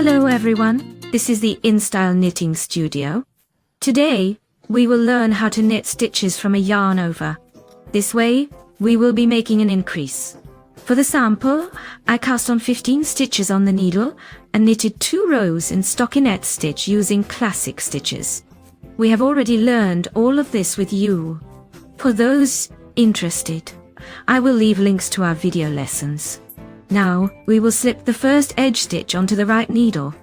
Hello everyone, this is the InStyle Knitting Studio. Today, we will learn how to knit stitches from a yarn over. This way, we will be making an increase. For the sample, I cast on 15 stitches on the needle and knitted 2 rows in stockinette stitch using classic stitches. We have already learned all of this with you. For those interested, I will leave links to our video lessons. Now, we will slip the first edge stitch onto the right needle.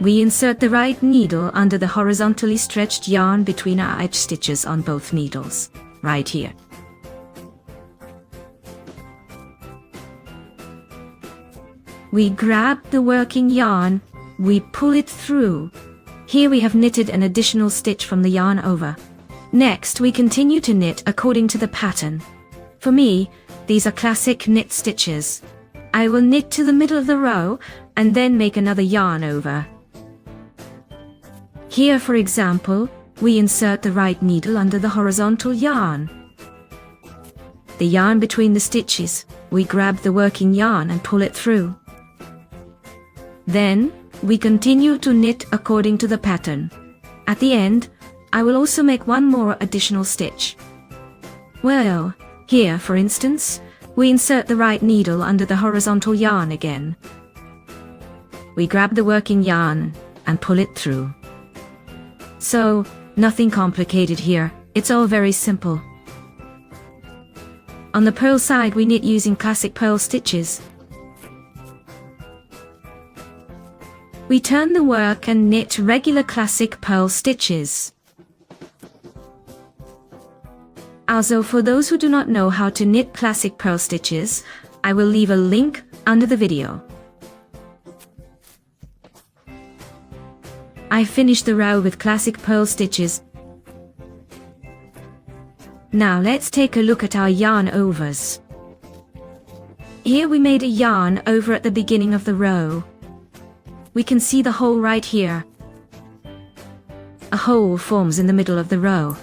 We insert the right needle under the horizontally stretched yarn between our edge stitches on both needles, right here. We grab the working yarn, we pull it through. Here we have knitted an additional stitch from the yarn over. Next, we continue to knit according to the pattern. For me, these are classic knit stitches. I will knit to the middle of the row and then make another yarn over. Here, for example, we insert the right needle under the horizontal yarn. The yarn between the stitches, we grab the working yarn and pull it through. Then, we continue to knit according to the pattern. At the end, I will also make one more additional stitch. Well, here, for instance, we insert the right needle under the horizontal yarn again. We grab the working yarn and pull it through. So, nothing complicated here, it's all very simple. On the purl side, we knit using classic purl stitches. We turn the work and knit regular classic purl stitches. Also, for those who do not know how to knit classic purl stitches, I will leave a link under the video. I finished the row with classic purl stitches. Now let's take a look at our yarn overs. Here we made a yarn over at the beginning of the row. We can see the hole right here. A hole forms in the middle of the row.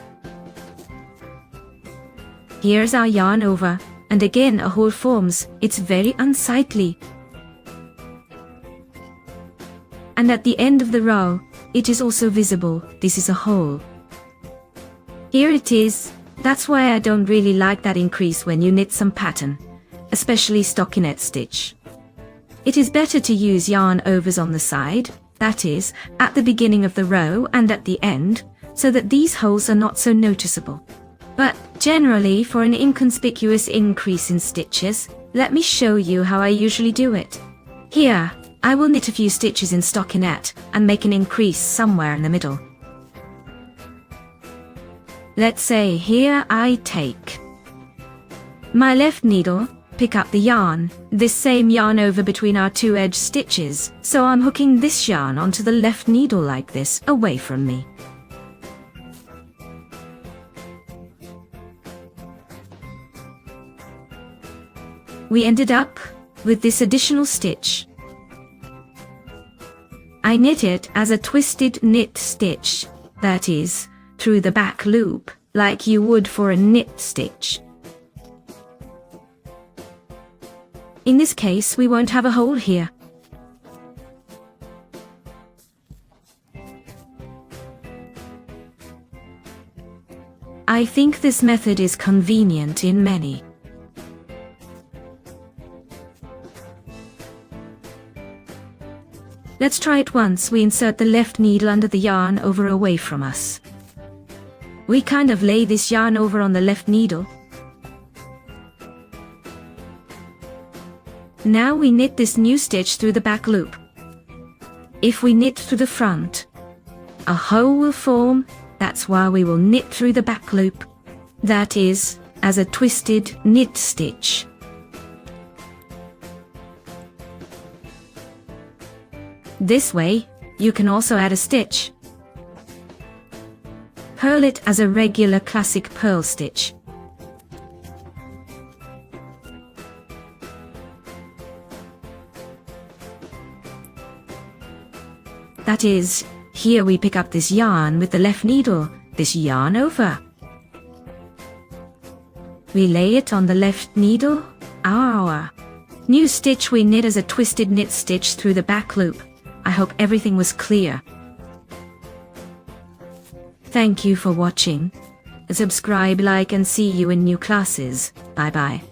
Here's our yarn over, and again a hole forms. It's very unsightly. And at the end of the row, it is also visible. This is a hole. Here it is. That's why I don't really like that increase when you knit some pattern, especially stockinette stitch. It is better to use yarn overs on the side, that is, at the beginning of the row and at the end, so that these holes are not so noticeable. But generally, for an inconspicuous increase in stitches, let me show you how I usually do it. Here, I will knit a few stitches in stockinette and make an increase somewhere in the middle. Let's say here I take my left needle, pick up the yarn, this same yarn over between our 2 edge stitches, so I'm hooking this yarn onto the left needle like this, away from me. We ended up with this additional stitch. I knit it as a twisted knit stitch, that is, through the back loop, like you would for a knit stitch. In this case, we won't have a hole here. I think this method is convenient in many. Let's try it once. We insert the left needle under the yarn over away from us. We kind of lay this yarn over on the left needle. Now we knit this new stitch through the back loop. If we knit through the front, a hole will form. That's why we will knit through the back loop. That is, as a twisted knit stitch. This way, you can also add a stitch. Purl it as a regular classic purl stitch. That is, here we pick up this yarn with the left needle, this yarn over. We lay it on the left needle, our New stitch, we knit as a twisted knit stitch through the back loop. I hope everything was clear. Thank you for watching. Subscribe, like, and see you in new classes. Bye bye.